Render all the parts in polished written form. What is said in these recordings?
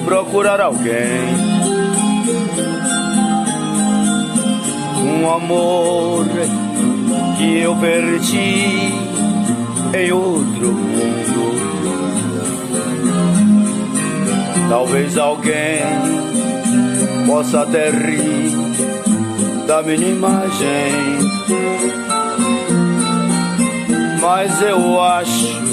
procurar alguém, um amor que eu perdi em outro mundo. Talvez alguém possa até rir da minha imagem, mas eu acho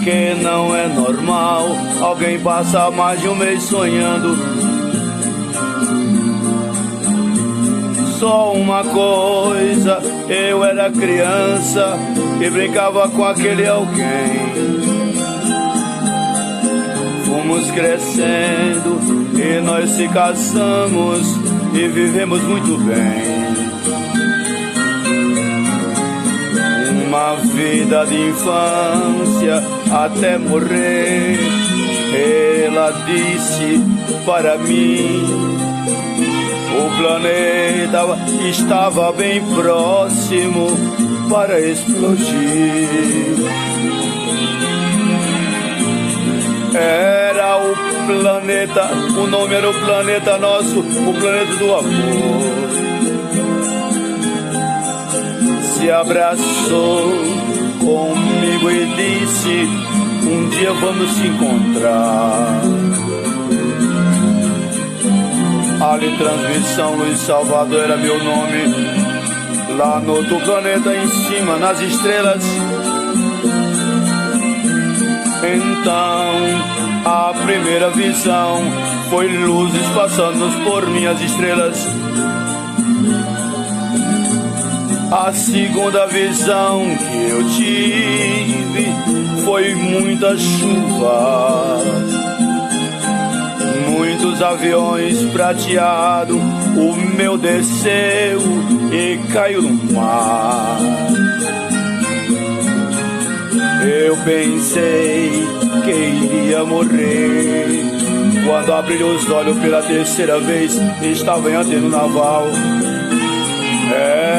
que não é normal alguém passar mais de um mês sonhando. Só uma coisa, eu era criança e brincava com aquele alguém. Fomos crescendo e nós se casamos e vivemos muito bem. Uma vida de infância até morrer. Ela disse para mim, o planeta estava bem próximo para explodir. Era o planeta, o nome era o planeta nosso, o planeta do amor. Se abraçou comigo e disse, um dia vamos se encontrar. Ali transmissão, Luiz Salvador era meu nome. Lá no outro planeta, em cima, nas estrelas. Então, a primeira visão foi luzes passando por minhas estrelas. A segunda visão que eu tive foi muita chuva, muitos aviões prateados. O meu desceu e caiu no mar. Eu pensei que iria morrer. Quando abri os olhos pela terceira vez, estava em Antena Naval.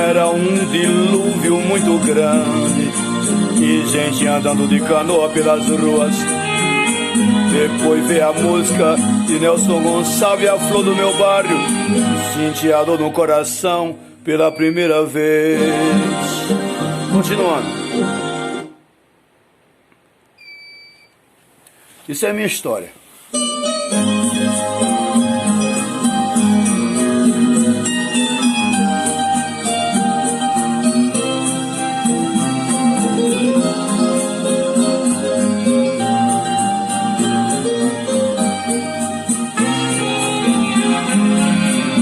Era um dilúvio muito grande e gente andando de canoa pelas ruas. Depois veio a música de Nelson Gonçalves, a flor do meu barrio. Senti a dor no coração pela primeira vez. Continuando. Isso é a minha história.